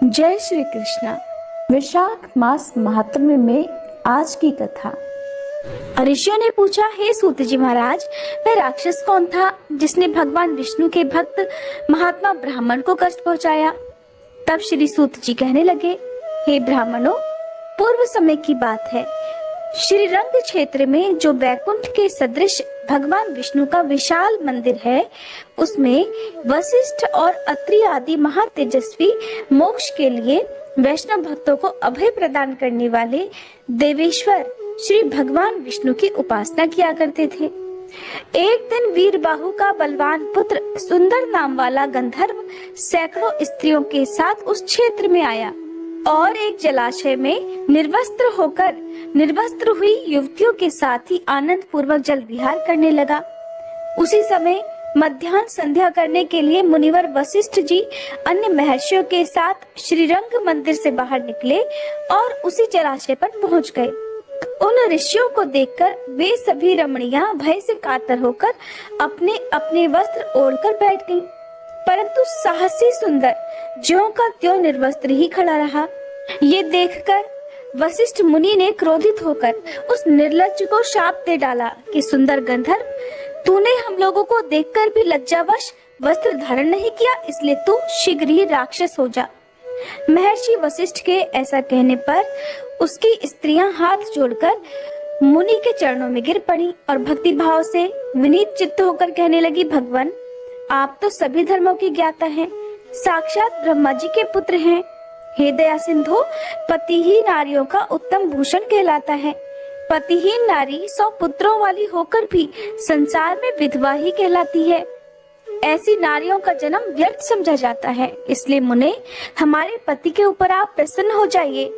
जय श्री कृष्णा। वैशाख मास महात्म्य में आज की कथा। ऋषियों ने पूछा, हे सूत जी महाराज, वह राक्षस कौन था जिसने भगवान विष्णु के भक्त महात्मा ब्राह्मण को कष्ट पहुंचाया? तब श्री सूत जी कहने लगे, हे ब्राह्मणों, पूर्व समय की बात है। श्री रंग क्षेत्र में जो वैकुंठ के सदृश भगवान विष्णु का विशाल मंदिर है, उसमें वशिष्ठ और अत्रि आदि महातेजस्वी मोक्ष के लिए वैष्णव भक्तों को अभय प्रदान करने वाले देवेश्वर श्री भगवान विष्णु की उपासना किया करते थे। एक दिन वीरबाहु का बलवान पुत्र सुंदर नाम वाला गंधर्व सैकड़ों स्त्रियों के साथ उस क्षेत्र में आया और एक जलाशय में निर्वस्त्र हुई युवतियों के साथ ही आनंद पूर्वक जल विहार करने लगा। उसी समय मध्याह्न संध्या करने के लिए मुनिवर वशिष्ठ जी अन्य महर्षियों के साथ श्रीरंग मंदिर से बाहर निकले और उसी जलाशय पर पहुंच गए। उन ऋषियों को देखकर वे सभी रमणियां भय से कातर होकर अपने अपने वस्त्र ओढ़कर बैठ गईं। परंतु साहसी सुंदर ज्यों का त्यों निर्वस्त्र ही खड़ा रहा। ये देखकर वशिष्ठ मुनि ने क्रोधित होकर उस निर्लज्ज को शाप दे डाला कि सुंदर गंधर्व, तूने हम लोगों को देखकर भी लज्जावश वस्त्र धारण नहीं किया, इसलिए तू शीघ्र ही राक्षस हो जा। महर्षि वशिष्ठ के ऐसा कहने पर उसकी स्त्रियां हाथ जोड़कर मुनि के चरणों में गिर पड़ी और भक्ति भाव से विनीत चित्त होकर कहने लगी, भगवान, आप तो सभी धर्मों की ज्ञाता हैं, साक्षात ब्रह्मा जी के पुत्र हैं। हे दया सिंधु, पति ही नारियों का उत्तम भूषण कहलाता है। पतिहीन नारी 100 पुत्रों वाली होकर भी संसार में विधवा ही कहलाती है। ऐसी नारियों का जन्म व्यर्थ समझा जाता है। इसलिए मुने, हमारे पति के ऊपर आप प्रसन्न हो जाइए।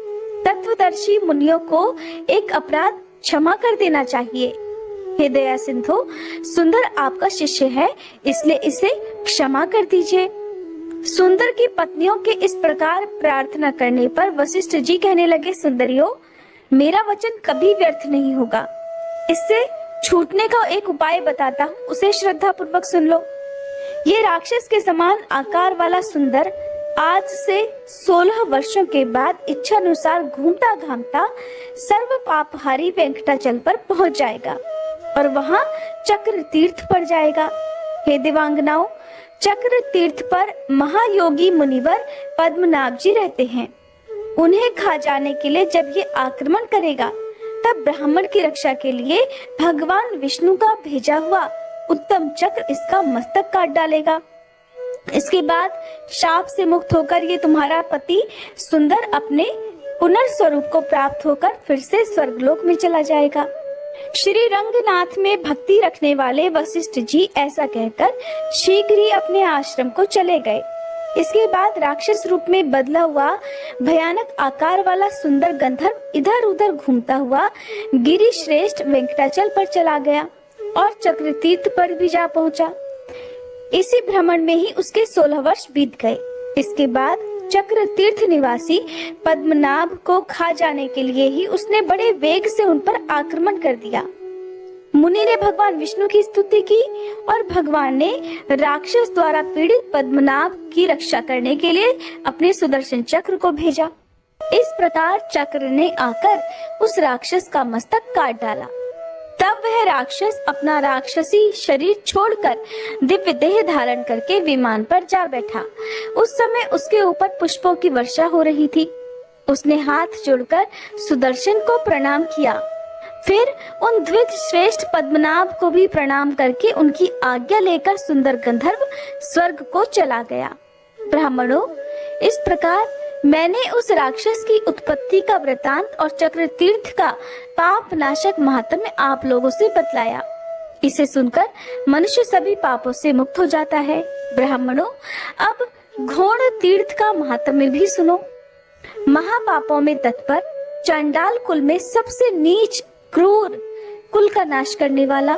तत्वदर्शी मुनियों को एक अपराध क्षमा कर देना चाहिए। हे दया सिंधु, सुंदर आपका शिष्य है, इसलिए इसे क्षमा कर दीजिए। सुंदर की पत्नियों के इस प्रकार प्रार्थना करने पर वशिष्ठ जी कहने लगे, सुंदरियों, मेरा वचन कभी व्यर्थ नहीं होगा। इससे छूटने का एक उपाय बताता हूँ, उसे श्रद्धा पूर्वक सुन लो। ये राक्षस के समान आकार वाला सुंदर आज से 16 वर्षों के बाद इच्छा अनुसार घूमता घामता सर्व पापहारी वेंकटाचल पर पहुंच जाएगा और वहां चक्र तीर्थ पड़ जाएगा। हे देवांगनाओं, चक्र तीर्थ पर महायोगी मुनिवर पद्मनाभ जी रहते हैं। उन्हें खा जाने के लिए जब ये आक्रमण करेगा, तब ब्राह्मण की रक्षा के लिए भगवान विष्णु का भेजा हुआ उत्तम चक्र इसका मस्तक काट डालेगा। इसके बाद शाप से मुक्त होकर ये तुम्हारा पति सुंदर अपने पुनर्स्वरूप को प्राप्त होकर फिर से स्वर्गलोक में चला जाएगा। श्री रंगनाथ में भक्ति रखने वाले वशिष्ठ जी ऐसा कहकर शीघ्र ही अपने आश्रम को चले गए। इसके बाद राक्षस रूप में बदला हुआ भयानक आकार वाला सुंदर गंधर्व इधर उधर घूमता हुआ गिरि श्रेष्ठ वेंकटाचल पर चला गया और चक्र तीर्थ पर भी जा पहुंचा। इसी भ्रमण में ही उसके 16 वर्ष बीत गए। इसके बाद चक्र तीर्थ निवासी पद्मनाभ को खा जाने के लिए ही उसने बड़े वेग से उन पर आक्रमण कर दिया। मुनि ने भगवान विष्णु की स्तुति की और भगवान ने राक्षस द्वारा पीड़ित पद्मनाभ की रक्षा करने के लिए अपने सुदर्शन चक्र को भेजा। इस प्रकार चक्र ने आकर उस राक्षस का मस्तक काट डाला। तब वह राक्षस अपना राक्षसी शरीर छोड़कर दिव्य देह धारण करके विमान पर जा बैठा। उस समय उसके ऊपर पुष्पों की वर्षा हो रही थी। उसने हाथ जोड़कर सुदर्शन को प्रणाम किया, फिर उन द्विज श्रेष्ठ पद्मनाभ को भी प्रणाम करके उनकी आज्ञा लेकर सुंदर गंधर्व स्वर्ग को चला गया। ब्राह्मणों, इस प्रकार मैंने उस राक्षस की उत्पत्ति का वृतांत और चक्र तीर्थ का पाप नाशक महात्म्य आप लोगों से बतलाया। इसे सुनकर मनुष्य सभी पापों से मुक्त हो जाता है। ब्राह्मणों, अब घोड़ तीर्थ का महात्म्य भी सुनो। महापापों में तत्पर, चंडाल कुल में सबसे नीच क्रूर, कुल का नाश करने वाला,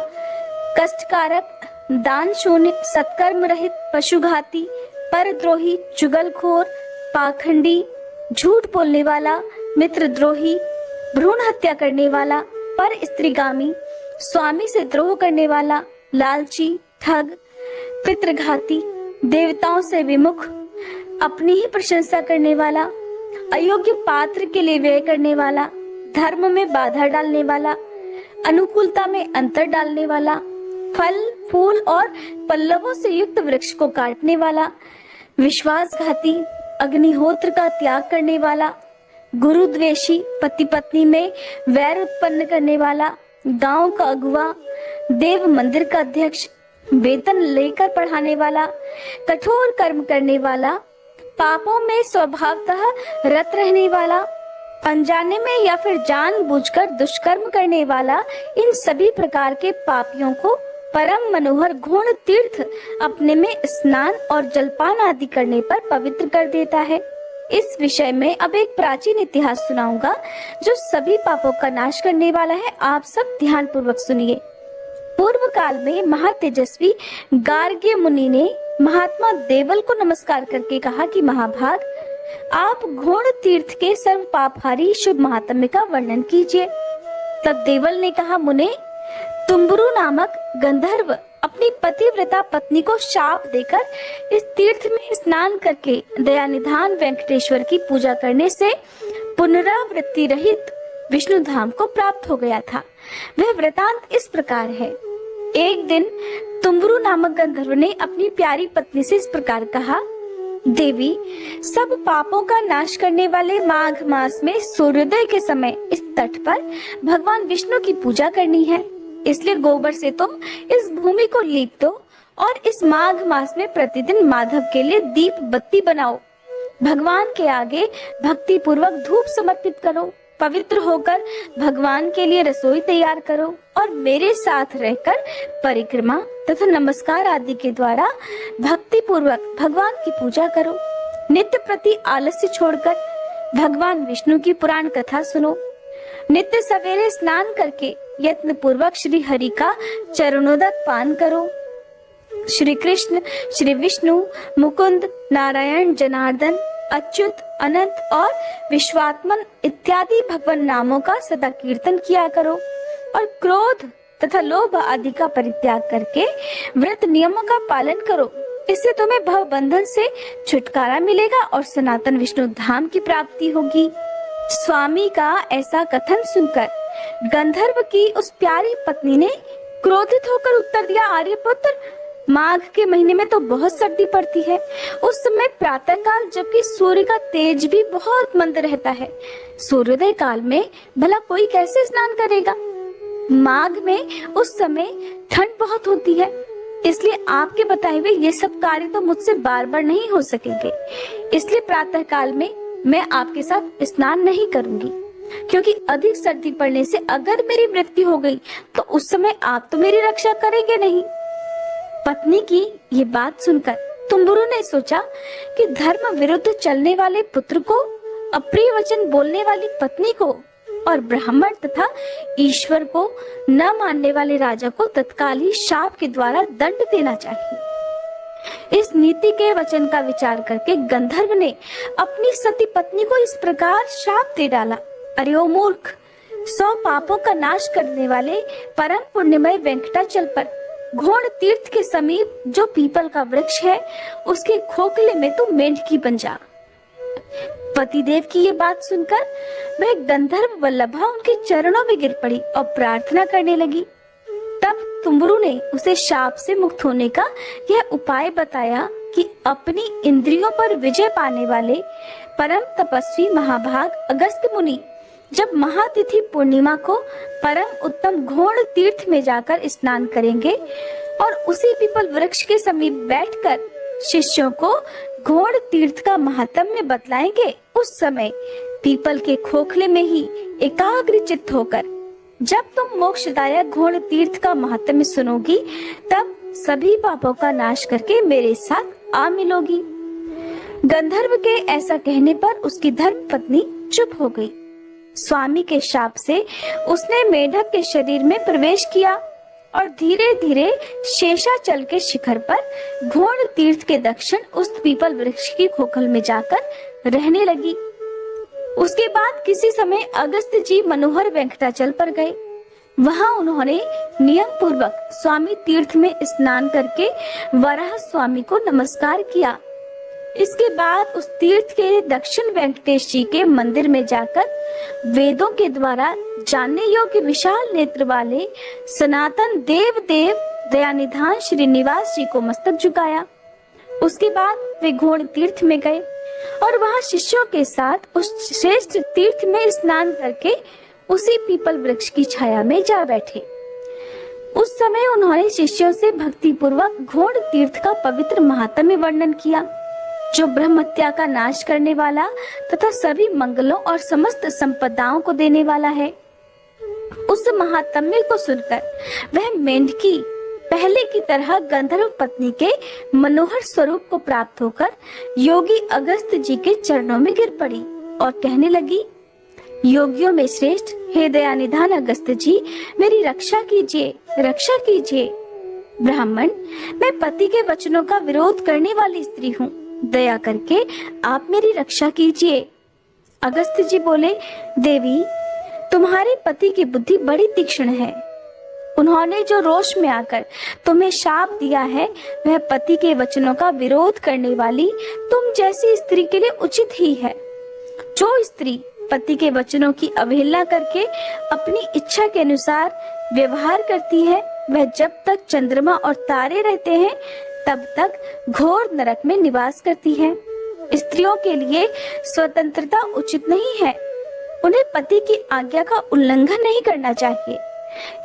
कष्टकारक, दान शून्य, सत्कर्म रहित, पशुघाती, परद्रोही, चुगलखोर, पाखंडी, झूठ बोलने वाला, मित्रद्रोही, भ्रूण हत्या करने वाला, पर स्त्रीगामी, स्वामी से द्रोह करने वाला, लालची, ठग, पितृघाती, देवताओं से विमुख, अपनी ही प्रशंसा करने वाला, अयोग्य पात्र के लिए व्यय करने वाला, धर्म में बाधा डालने वाला, अनुकूलता में अंतर डालने वाला, फल फूल और पल्लवों से युक्त वृक्ष को काटने वाला, विश्वासघाती, अग्निहोत्र का त्याग करने वाला, गुरुद्वेषी, पति पत्नी में वैर उत्पन्न करने वाला, गांव का अगुवा, देव मंदिर का अध्यक्ष, वेतन लेकर पढ़ाने वाला, कठोर कर्म करने वाला, पापों में स्वभावतः रत रहने वाला, अनजाने में या फिर जानबूझकर दुष्कर्म करने वाला, इन सभी प्रकार के पापियों को परम मनोहर घोण तीर्थ अपने में स्नान और जलपान आदि करने पर पवित्र कर देता है। इस विषय में अब एक प्राचीन इतिहास सुनाऊंगा जो सभी पापों का नाश करने वाला है। आप सब ध्यान पूर्वक सुनिए। पूर्व काल में महातेजस्वी गार्ग्य मुनि ने महात्मा देवल को नमस्कार करके कहा कि महाभाग, आप घोण तीर्थ के सर्व पापहारी शुभ महात्म्य का वर्णन कीजिए। तब देवल ने कहा, मुने, तुम्बुरु नामक गंधर्व अपनी पतिव्रता पत्नी को शाप देकर इस तीर्थ में स्नान करके दयानिधान वेंकटेश्वर की पूजा करने से पुनरावृत्ति रहित विष्णु धाम को प्राप्त हो गया था। वह वृतांत इस प्रकार है। एक दिन तुम्बुरु नामक गंधर्व ने अपनी प्यारी पत्नी से इस प्रकार कहा, देवी, सब पापों का नाश करने वाले माघ मास में सूर्योदय के समय इस तट पर भगवान विष्णु की पूजा करनी है। इसलिए गोबर से तुम इस भूमि को लीप दो और इस माघ मास में प्रतिदिन माधव के लिए दीप बत्ती बनाओ। भगवान के आगे भक्ति पूर्वक धूप समर्पित करो। पवित्र होकर भगवान के लिए रसोई तैयार करो और मेरे साथ रहकर परिक्रमा तथा नमस्कार आदि के द्वारा भक्ति पूर्वक भगवान की पूजा करो। नित्य प्रति आलस्य छोड़कर भगवान विष्णु की पुराण कथा सुनो। नित्य सवेरे स्नान करके यत्न पूर्वक श्री हरि का चरणोदक पान करो। श्री कृष्ण, श्री विष्णु, मुकुंद, नारायण, जनार्दन, अच्युत, अनंत और विश्वात्मन इत्यादि भगवान नामों का सदा कीर्तन किया करो और क्रोध तथा लोभ आदि का परित्याग करके व्रत नियमों का पालन करो। इससे तुम्हें भव बंधन से छुटकारा मिलेगा और सनातन विष्णु धाम की प्राप्ति होगी। स्वामी का ऐसा कथन सुनकर गंधर्व की उस प्यारी पत्नी ने क्रोधित होकर उत्तर दिया, आर्यपुत्र, माघ के महीने में तो बहुत सर्दी पड़ती है। उस समय प्रातः काल जबकि सूर्य का तेज भी बहुत मंद रहता है, सूर्योदय काल में भला कोई कैसे स्नान करेगा। माघ में उस समय ठंड बहुत होती है, इसलिए आपके बताए हुए ये सब कार्य तो मुझसे बार बार नहीं हो सकेंगे। इसलिए प्रातः काल में मैं आपके साथ स्नान नहीं करूंगी, क्योंकि अधिक सर्दी पड़ने से अगर मेरी मृत्यु हो गई तो उस समय आप तो मेरी रक्षा करेंगे नहीं। पत्नी की ये बात सुनकर तुम्बुरु ने सोचा कि धर्म विरुद्ध चलने वाले पुत्र को, अप्रिय वचन बोलने वाली पत्नी को और ब्राह्मण तथा ईश्वर को न मानने वाले राजा को तत्काल ही शाप के द्वारा दंड देना चाहिए। इस नीति के वचन का विचार करके गंधर्व ने अपनी सती पत्नी को इस प्रकार शाप दे डाला, अरे ओ मूर्ख, 100 पापों का नाश करने वाले परम पुण्यमय वेंकटाचल पर घोण तीर्थ के समीप जो पीपल का वृक्ष है, उसके खोखले में तू मेंढकी बन जा। पतिदेव की ये बात सुनकर वह गंधर्व वल्लभा उनके चरणों में गिर पड़ी और प्रार्थना करने लगी। तब तुम्बुरु ने उसे शाप से मुक्त होने का यह उपाय बताया कि अपनी इंद्रियों पर विजय पाने वाले परम तपस्वी महाभाग अगस्त्य मुनि जब महातिथि पूर्णिमा को परम उत्तम घोण तीर्थ में जाकर स्नान करेंगे और उसी पीपल वृक्ष के समीप बैठकर शिष्यों को घोण तीर्थ का महात्म्य बतलाएंगे, उस समय पीपल के खोखले में ही एकाग्र चित्त होकर जब तुम मोक्षदायक घोण तीर्थ का महात्म्य सुनोगी, तब सभी पापों का नाश करके मेरे साथ आ मिलोगी। गंधर्व के ऐसा कहने पर उसकी धर्म पत्नी चुप हो गई। स्वामी के शाप से उसने मेढक के शरीर में प्रवेश किया और धीरे धीरे शेषाचल के शिखर पर घोण तीर्थ के दक्षिण उस पीपल वृक्ष की खोखल में जाकर रहने लगी। उसके बाद किसी समय अगस्त्य जी मनोहर वेंकटाचल पर गए। वहां उन्होंने नियम पूर्वक स्वामी तीर्थ में स्नान करके वराह स्वामी को नमस्कार किया। इसके बाद उस तीर्थ के दक्षिण वेंकटेश जी के मंदिर में जाकर वेदों के द्वारा जानने योग्य विशाल नेत्र वाले सनातन देव दयानिधान श्रीनिवास जी को मस्तक झुकाया। उसके बाद वे घोड़ तीर्थ में गए और वहां शिष्यों के साथ उस श्रेष्ठ तीर्थ में स्नान करके उसी पीपल वृक्ष की छाया में जा बैठे। उस समय उन्होंने शिष्यों से भक्ति पूर्वक घोड़ तीर्थ का पवित्र महात्म्य वर्णन किया, जो ब्रह्म हत्या का नाश करने वाला तथा सभी मंगलों और समस्त संपदाओं को देने वाला है। उस महात्म्य को सुनकर वह मेंढकी पहले की तरह गंधर्व पत्नी के मनोहर स्वरूप को प्राप्त होकर योगी अगस्त जी के चरणों में गिर पड़ी और कहने लगी, योगियों में श्रेष्ठ हे दयानिधान अगस्त जी, मेरी रक्षा कीजिए, रक्षा कीजिए। ब्राह्मण, मैं पति के वचनों का विरोध करने वाली स्त्री हूँ, दया करके आप मेरी रक्षा कीजिए। अगस्त जी बोले, देवी, तुम्हारे पति की बुद्धि बड़ी तीक्ष्ण है। उन्होंने जो रोष में आकर तुम्हें शाप दिया है, वह पति के वचनों का विरोध करने वाली तुम जैसी स्त्री के लिए उचित ही है। जो स्त्री पति के वचनों की अवहेलना करके अपनी इच्छा के अनुसार व्यवहार करती है, वह जब तक चंद्रमा और तारे रहते हैं तब तक घोर नरक में निवास करती है। स्त्रियों के लिए स्वतंत्रता उचित नहीं है, उन्हें पति की आज्ञा का उल्लंघन नहीं करना चाहिए।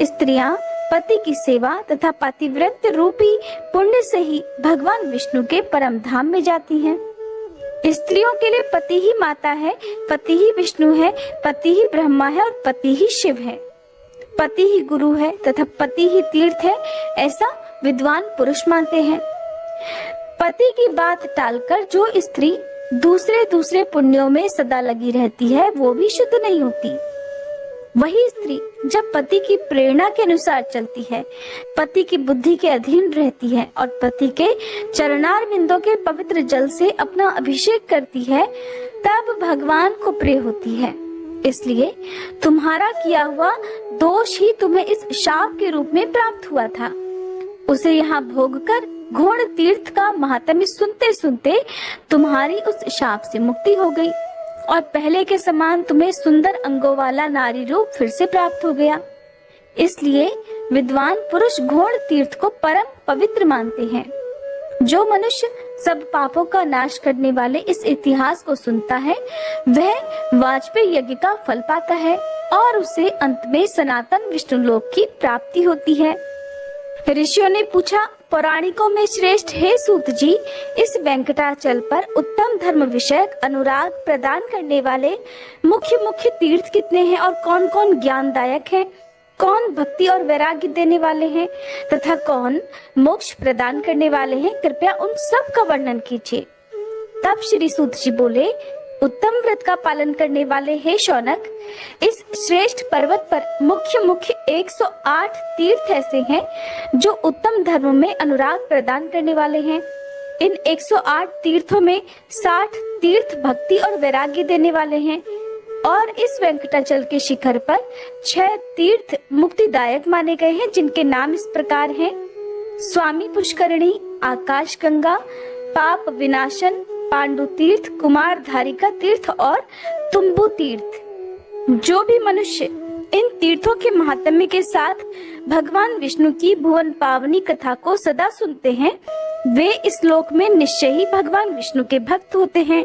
स्त्रियां पति की सेवा तथा पतिव्रत रूपी पुण्य से ही भगवान विष्णु के परम धाम में जाती हैं। स्त्रियों के लिए पति ही माता है, पति ही विष्णु है, पति ही ब्रह्मा है और पति ही शिव है। पति ही गुरु है तथा पति ही तीर्थ है, ऐसा विद्वान पुरुष मानते हैं। पति की बात टालकर जो स्त्री दूसरे पुण्यों में सदा लगी रहती है, वो भी शुद्ध नहीं होती। वही स्त्री जब पति की प्रेरणा के अनुसार चलती है, पति की बुद्धि के अधीन रहती है और पति के चरणार बिंदों के पवित्र जल से अपना अभिषेक करती है, तब भगवान को प्रिय होती है। इसलिए तुम्हारा किया हुआ दोष ही तुम्हें इस शाप के रूप में प्राप्त हुआ था। उसे यहाँ भोगकर घोड़ तीर्थ का महात्म्य सुनते सुनते तुम्हारी उस शाप से मुक्ति हो गई और पहले के समान तुम्हें सुंदर अंगों वाला नारी रूप फिर से प्राप्त हो गया। इसलिए विद्वान पुरुष घोड़ तीर्थ को परम पवित्र मानते हैं। जो मनुष्य सब पापों का नाश करने वाले इस इतिहास को सुनता है, वह वाजपेयी यज्ञ का फल पाता है और उसे अंत में सनातन विष्णु लोक की प्राप्ति होती है। ऋषियों ने पूछा, पौराणिकों में श्रेष्ठ हे सूत जी, इस वेंकटाचल पर उत्तम धर्म विषयक अनुराग प्रदान करने वाले मुख्य तीर्थ कितने हैं और कौन कौन ज्ञानदायक हैं, कौन भक्ति और वैराग्य देने वाले हैं तथा कौन मोक्ष प्रदान करने वाले हैं, कृपया उन सब का वर्णन कीजिए। तब श्री सूत जी बोले, उत्तम व्रत का पालन करने वाले हे शौनक, इस श्रेष्ठ पर्वत पर मुख्य 108 तीर्थ ऐसे हैं जो उत्तम धर्म में अनुराग प्रदान करने वाले हैं। इन 108 तीर्थों में 60 तीर्थ भक्ति और वैराग्य देने वाले हैं और इस वेंकटाचल के शिखर पर 6 तीर्थ मुक्तिदायक माने गए हैं, जिनके नाम इस प्रकार हैं: स्वामी पुष्करणी, आकाश गंगा, पाप विनाशन, पांडु तीर्थ, कुमार धारिका तीर्थ और तुम्बु तीर्थ। जो भी मनुष्य इन तीर्थों के महात्म्य के साथ भगवान विष्णु की भुवन पावनी कथा को सदा सुनते हैं, वे इस लोक में निश्चय ही भगवान विष्णु के भक्त होते हैं।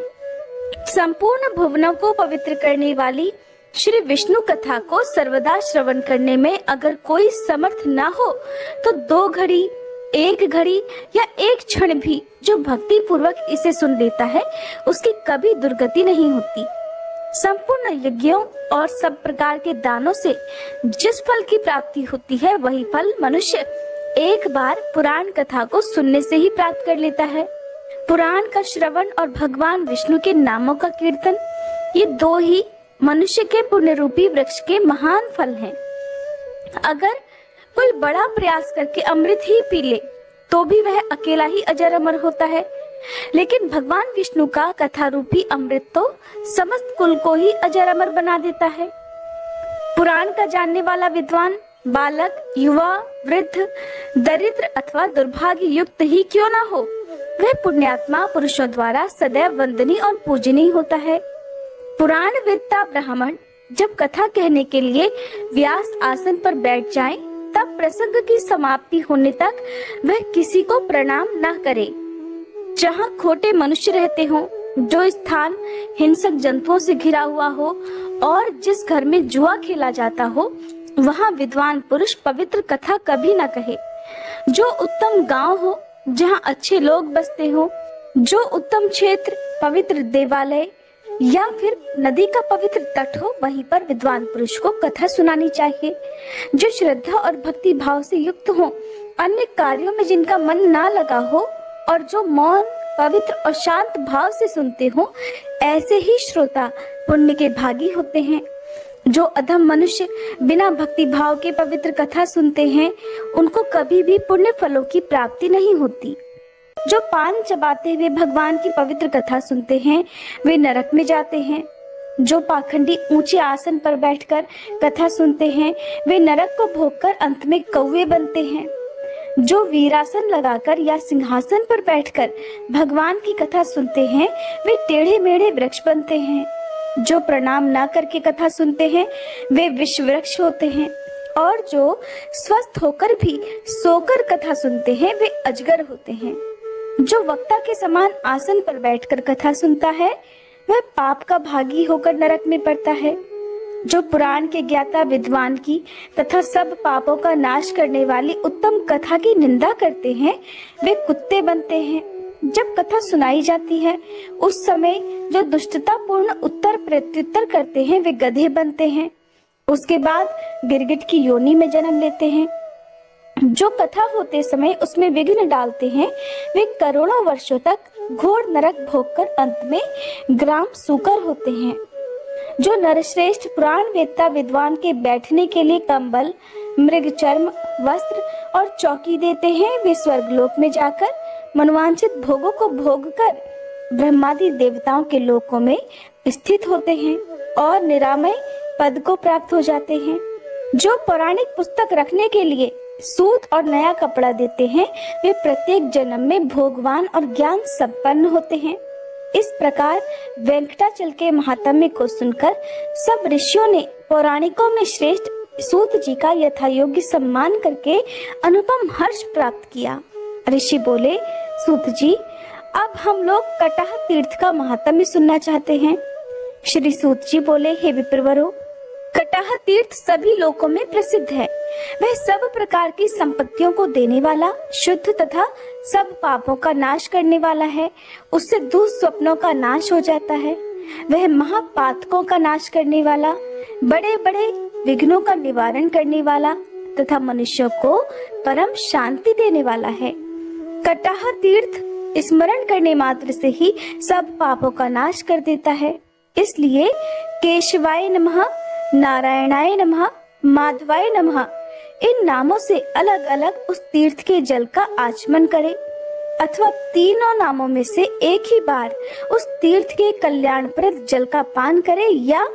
संपूर्ण भुवनों को पवित्र करने वाली श्री विष्णु कथा को सर्वदा श्रवण करने में अगर कोई समर्थ ना हो, तो 2 घड़ी, 1 घड़ी या 1 क्षण भी जो भक्ति पूर्वक इसे सुन लेता है, उसकी कभी दुर्गति नहीं होती। संपूर्ण यज्ञों और सब प्रकार के दानों से जिस फल की प्राप्ति होती है, वही फल मनुष्य एक बार पुराण कथा को सुनने से ही प्राप्त कर लेता है। पुराण का श्रवण और भगवान विष्णु के नामों का कीर्तन, ये 2 ही मनुष्य के पुण्य रूपी वृक्ष के महान फल हैं। अगर कोई बड़ा प्रयास करके अमृत ही पी ले, तो भी वह अकेला ही अजर अमर होता है, लेकिन भगवान विष्णु का कथा रूपी अमृत तो समस्त कुल को ही अजर अमर बना देता है। पुराण का जानने वाला विद्वान बालक, युवा, वृद्ध, दरिद्र अथवा दुर्भाग्य युक्त ही क्यों ना हो, वह पुण्यात्मा पुरुषों द्वारा सदैव वंदनीय और पूजनीय होता है। पुराण वेत्ता ब्राह्मण जब कथा कहने के लिए व्यास आसन पर बैठ जाएं, तब प्रसंग की समाप्ति होने तक वह किसी को प्रणाम न करे। जहाँ खोटे मनुष्य रहते हों, जो स्थान हिंसक जंतुओं से घिरा हुआ हो और जिस घर में जुआ खेला जाता हो, वहाँ विद्वान पुरुष पवित्र कथा कभी न कहे। जो उत्तम गांव हो, जहाँ अच्छे लोग बसते हो, जो उत्तम क्षेत्र, पवित्र देवालय या फिर नदी का पवित्र तट हो, वहीं पर विद्वान पुरुष को कथा सुनानी चाहिए। जो श्रद्धा और भक्ति भाव से युक्त हो, अन्य कार्यों में जिनका मन ना लगा हो और जो मौन, पवित्र और शांत भाव से सुनते हो, ऐसे ही श्रोता पुण्य के भागी होते हैं। जो अधम मनुष्य बिना भक्ति भाव के पवित्र कथा सुनते हैं, उनको कभी भी पुण्य फलों की प्राप्ति नहीं होती। जो पान चबाते हुए भगवान की पवित्र कथा सुनते हैं, वे नरक में जाते हैं। जो पाखंडी ऊंचे आसन पर बैठकर कथा सुनते हैं, वे नरक को भोगकर अंत में कौवे बनते हैं। जो वीरासन लगाकर या सिंहासन पर बैठकर भगवान की कथा सुनते हैं, वे टेढ़े मेढ़े वृक्ष बनते हैं। जो प्रणाम ना करके कथा सुनते हैं, वे विष वृक्ष होते हैं। और जो स्वस्थ होकर भी सोकर कथा सुनते हैं, वे अजगर होते हैं। जो वक्ता के समान आसन पर बैठकर कथा सुनता है, वह पाप का भागी होकर नरक में पड़ता है। जो पुराण के ज्ञाता विद्वान की तथा सब पापों का नाश करने वाली उत्तम कथा की निंदा करते हैं, वे कुत्ते बनते हैं। जब कथा सुनाई जाती है, उस समय जो दुष्टता पूर्ण उत्तर प्रत्युत्तर करते हैं, वे गधे बनते हैं। उसके बाद गिरगिट की योनि में जन्म लेते हैं। जो कथा होते समय उसमें विघ्न डालते हैं, वे करोड़ों वर्षों तक घोर नरक भोगकर अंत में ग्राम सूकर होते हैं। जो नरश्रेष्ठ पुराण वेत्ता विद्वान के बैठने के लिए कंबल, मृग चर्म, वस्त्र और चौकी देते हैं, वे स्वर्गलोक में जाकर मनवांछित भोगों को भोग कर ब्रह्मादि देवताओं के लोकों में स्थित होते हैं और निरामय पद को प्राप्त हो जाते हैं। जो पौराणिक पुस्तक रखने के लिए सूत और नया कपड़ा देते हैं, वे प्रत्येक जन्म में भोगवान और ज्ञान संपन्न होते हैं। इस प्रकार वेंकटाचल के महात्म्य को सुनकर सब ऋषियों ने पौराणिकों में श्रेष्ठ सूत जी का यथायोग्य सम्मान करके अनुपम हर्ष प्राप्त किया। ऋषि बोले, सूत जी, अब हम लोग कटाह तीर्थ का महात्म्य सुनना चाहते हैं। श्री सूत जी बोले, हे विप्रवरों, कटाह तीर्थ सभी लोकों में प्रसिद्ध है। वह सब प्रकार की संपत्तियों को देने वाला, शुद्ध तथा सब पापों का नाश करने वाला है। उससे दुःस्वप्नों का नाश हो जाता है। वह महापातकों का नाश करने वाला, बड़े बड़े विघ्नों का निवारण करने वाला तथा मनुष्यों को परम शांति देने वाला है। कटाह तीर्थ स्मरण करने मात्र से ही सब पापों का नाश कर देता है। इसलिए केशवाय नमः, नारायणाय नमः, माधवाय नमः, इन नामों से अलग अलग उस तीर्थ के जल का आचमन करें, अथवा तीनों नामों में से एक ही बार उस तीर्थ के कल्याणप्रद जल का पान करें, या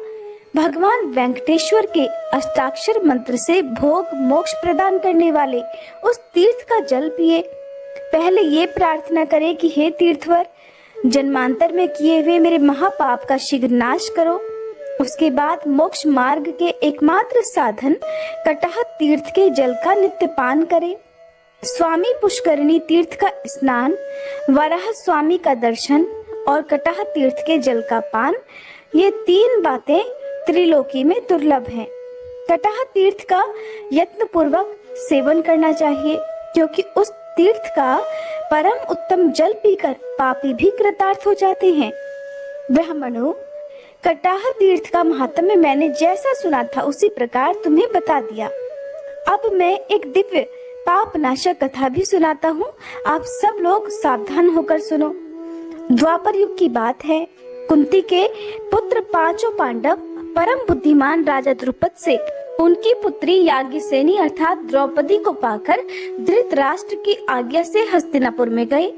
भगवान वेंकटेश्वर के अष्टाक्षर मंत्र से भोग मोक्ष प्रदान करने वाले उस तीर्थ का जल पिए। पहले ये प्रार्थना करें कि हे तीर्थवर, जन्मांतर में किए हुए मेरे महापाप का शीघ्र नाश करो। उसके बाद मोक्ष मार्ग के एकमात्र साधन कटाह तीर्थ के जल का नित्य पान करें। स्वामी पुष्करणी तीर्थ का स्नान, वराह स्वामी का दर्शन और कटाह तीर्थ के जल का पान, ये तीन बातें त्रिलोकी में दुर्लभ हैं। कटाह तीर्थ का यत्न पूर्वक सेवन करना चाहिए, क्योंकि उस तीर्थ का परम उत्तम जल पीकर पापी भी कृतार्थ हो जाते हैं। ब्राह्मणों, कटाह तीर्थ का महात्म्य मैंने जैसा सुना था उसी प्रकार तुम्हें बता दिया। अब मैं एक दिव्य पाप नाशक कथा भी सुनाता हूँ। आप सब लोग सावधान होकर सुनो। द्वापर युग की बात है। कुंती के पुत्र पांचों पांडव परम बुद्धिमान राजा द्रुपद से उनकी पुत्री याज्ञसेनी अर्थात द्रौपदी को पाकर धृतराष्ट्र की आज्ञा से हस्तिनापुर में गए।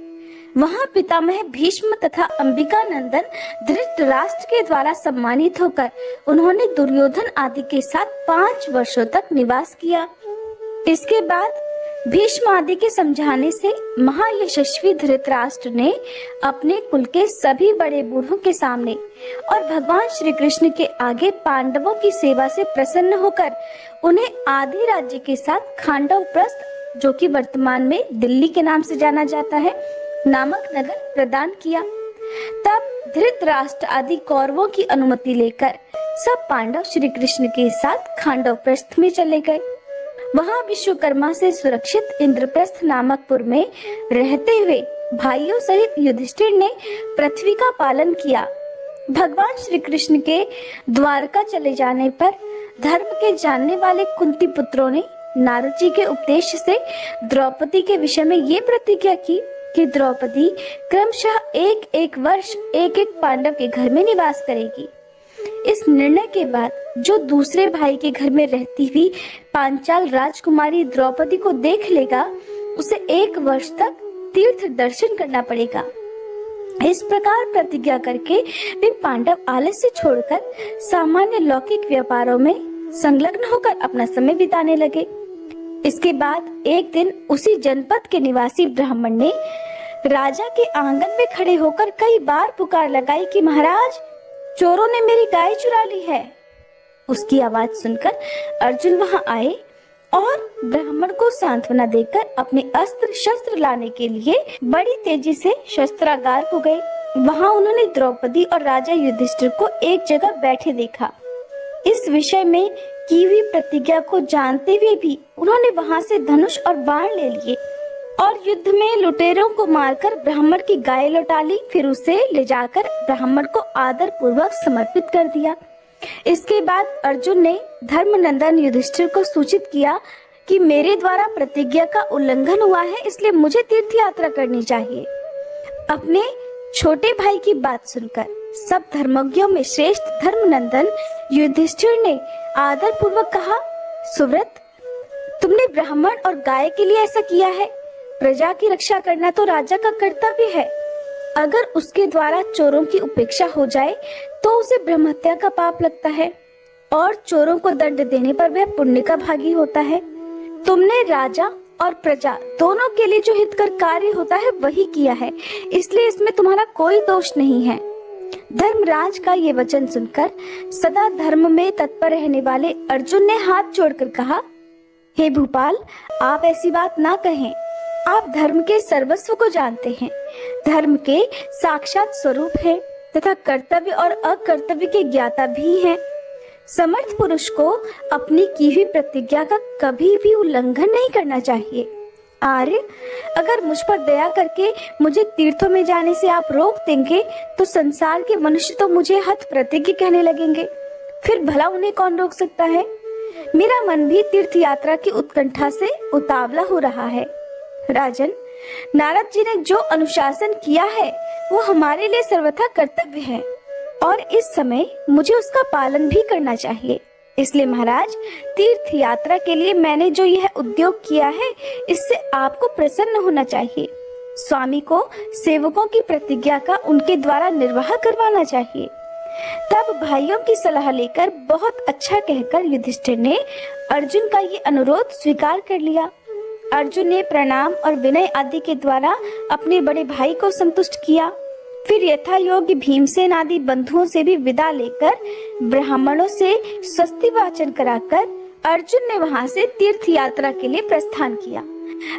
वहाँ पितामह भीष्म तथा अंबिका नंदन धृतराष्ट्र के द्वारा सम्मानित होकर उन्होंने दुर्योधन आदि के साथ 5 वर्षों तक निवास किया। इसके बाद भीष्म आदि के समझाने से महायशस्वी धृतराष्ट्र ने अपने कुल के सभी बड़े बूढ़ों के सामने और भगवान श्री कृष्ण के आगे पांडवों की सेवा से प्रसन्न होकर उन्हें आधे राज्य के साथ खांडव प्रस्थ, जो कि वर्तमान में दिल्ली के नाम से जाना जाता है, नामक नगर प्रदान किया। तब धृतराष्ट्र आदि कौरवों की अनुमति लेकर सब पांडव श्री कृष्ण के साथ खांडव प्रस्थ में चले गए। वहां विश्वकर्मा से सुरक्षित इंद्रप्रस्थ नामक पुर में रहते हुए भाइयों सहित युधिष्ठिर ने पृथ्वी का पालन किया। भगवान श्री कृष्ण के द्वारका चले जाने पर धर्म के जानने वाले कुंती पुत्रों ने नारद जी के उपदेश से द्रौपदी के विषय में ये प्रतिज्ञा की कि द्रौपदी क्रमशः एक एक वर्ष एक एक पांडव के घर में निवास करेगी। इस निर्णय के बाद जो दूसरे भाई के घर में रहती हुई पांचाल राजकुमारी द्रौपदी को देख लेगा, उसे एक वर्ष तक तीर्थ दर्शन करना पड़ेगा। इस प्रकार प्रतिज्ञा करके वे पांडव आलस्य छोड़कर सामान्य लौकिक व्यापारों में संलग्न होकर अपना समय बिताने लगे। इसके बाद एक दिन उसी जनपद के निवासी ब्राह्मण ने राजा के आंगन में खड़े होकर कई बार पुकार लगाई कि महाराज, चोरों ने मेरी गाय चुरा ली है। उसकी आवाज सुनकर अर्जुन वहां आए और ब्राह्मण को सांत्वना देकर अपने अस्त्र शस्त्र लाने के लिए बड़ी तेजी से शस्त्रागार को गए। वहां उन्होंने द्रौपदी और राजा युधिष्ठिर को एक जगह बैठे देखा। इस विषय में की हुई प्रतिज्ञा को जानते हुए भी उन्होंने वहां से धनुष और बाण ले लिए और युद्ध में लुटेरों को मारकर ब्राह्मण की गाय लौटा ली। फिर उसे ले जाकर ब्राह्मण को आदर पूर्वक समर्पित कर दिया। इसके बाद अर्जुन ने धर्मनंदन युधिष्ठिर को सूचित किया कि मेरे द्वारा प्रतिज्ञा का उल्लंघन हुआ है, इसलिए मुझे तीर्थ यात्रा करनी चाहिए। अपने छोटे भाई की बात सुनकर सब धर्मज्ञों में श्रेष्ठ धर्मनंदन युधिष्ठिर ने आदर पूर्वक कहा, सुव्रत, तुमने ब्राह्मण और गाय के लिए ऐसा किया है। प्रजा की रक्षा करना तो राजा का कर्तव्य है। अगर उसके द्वारा चोरों की उपेक्षा हो जाए तो उसे ब्रह्महत्या का पाप लगता है और चोरों को दंड देने पर वह पुण्य का भागी होता है। तुमने राजा और प्रजा दोनों के लिए जो हितकर कार्य होता है वही किया है, इसलिए इसमें तुम्हारा कोई दोष नहीं है। धर्मराज का ये वचन सुनकर सदा धर्म में तत्पर रहने वाले अर्जुन ने हाथ जोड़कर कहा, हे भूपाल, आप ऐसी बात ना कहें। आप धर्म के सर्वस्व को जानते हैं, धर्म के साक्षात स्वरूप है तथा कर्तव्य और अकर्तव्य के ज्ञाता भी हैं। समर्थ पुरुष को अपनी की हुई प्रतिज्ञा का कभी भी उल्लंघन नहीं करना चाहिए। आर्य, अगर मुझ पर दया करके मुझे तीर्थों में जाने से आप रोक देंगे तो संसार के मनुष्य तो मुझे हठ प्रतिज्ञ कहने लगेंगे, फिर भला उन्हें कौन रोक सकता है। मेरा मन भी तीर्थ यात्रा की उत्कंठा से उतावला हो रहा है। राजन, नारद जी ने जो अनुशासन किया है वो हमारे लिए सर्वथा कर्तव्य है और इस समय मुझे उसका पालन भी करना चाहिए। इसलिए महाराज, तीर्थ यात्रा के लिए मैंने जो यह उद्योग किया है, इससे आपको प्रसन्न होना चाहिए। स्वामी को सेवकों की प्रतिज्ञा का उनके द्वारा निर्वाह करवाना चाहिए। तब भाइयों की सलाह लेकर बहुत अच्छा कहकर युधिष्ठिर ने अर्जुन का ये अनुरोध स्वीकार कर लिया। अर्जुन ने प्रणाम और विनय आदि के द्वारा अपने बड़े भाई को संतुष्ट किया। फिर यथा योग्य भीमसेन आदि बंधुओं से भी विदा लेकर ब्राह्मणों से स्वस्ति वाचन कराकर अर्जुन ने वहां से तीर्थ यात्रा के लिए प्रस्थान किया।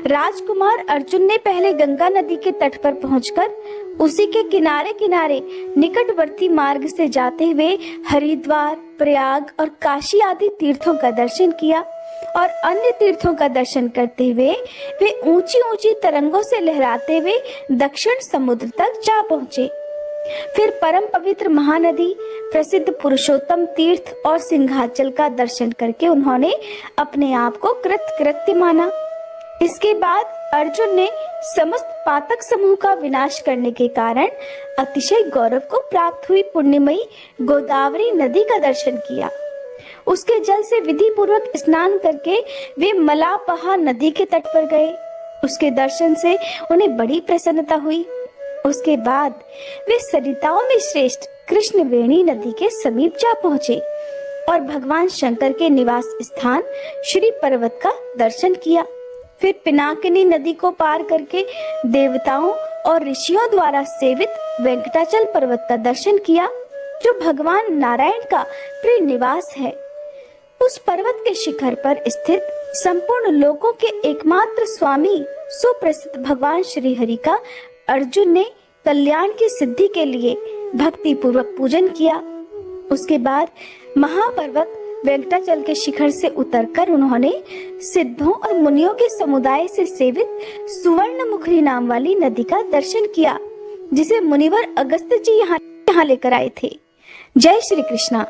राजकुमार अर्जुन ने पहले गंगा नदी के तट पर पहुंचकर उसी के किनारे किनारे निकटवर्ती मार्ग से जाते हुए हरिद्वार, प्रयाग और काशी आदि तीर्थों का दर्शन किया और अन्य तीर्थों का दर्शन करते हुए वे ऊंची ऊंची तरंगों से लहराते हुए दक्षिण समुद्र तक जा पहुंचे। फिर परम पवित्र महानदी, प्रसिद्ध पुरुषोत्तम तीर्थ और सिंहाचल का दर्शन करके उन्होंने अपने आप को कृतकृत्य माना। इसके बाद अर्जुन ने समस्त पातक समूह का विनाश करने के कारण अतिशय गौरव को प्राप्त हुई पुण्यमयी गोदावरी नदी का दर्शन किया। उसके जल से विधि पूर्वक स्नान करके वे मलापहा नदी के तट पर गए। उसके दर्शन से उन्हें बड़ी प्रसन्नता हुई। उसके बाद वे सरिताओं में श्रेष्ठ कृष्णवेणी नदी के समीप जा पहुंचे और भगवान शंकर के निवास स्थान श्री पर्वत का दर्शन किया। फिर पिनाकिनी नदी को पार करके देवताओं और ऋषियों द्वारा सेवित वेंकटाचल पर्वत का दर्शन किया, जो भगवान नारायण का प्रिय निवास है। उस पर्वत के शिखर पर स्थित संपूर्ण लोकों के एकमात्र स्वामी सुप्रसिद्ध भगवान श्री हरि का अर्जुन ने कल्याण की सिद्धि के लिए भक्ति पूर्वक पूजन किया। उसके बाद महापर्वत वेंकटाचल के शिखर से उतरकर उन्होंने सिद्धों और मुनियों के समुदाय से सेवित सुवर्णमुखी नाम वाली नदी का दर्शन किया, जिसे मुनिवर अगस्त्य जी यहाँ लेकर आए थे। जय श्री कृष्णा।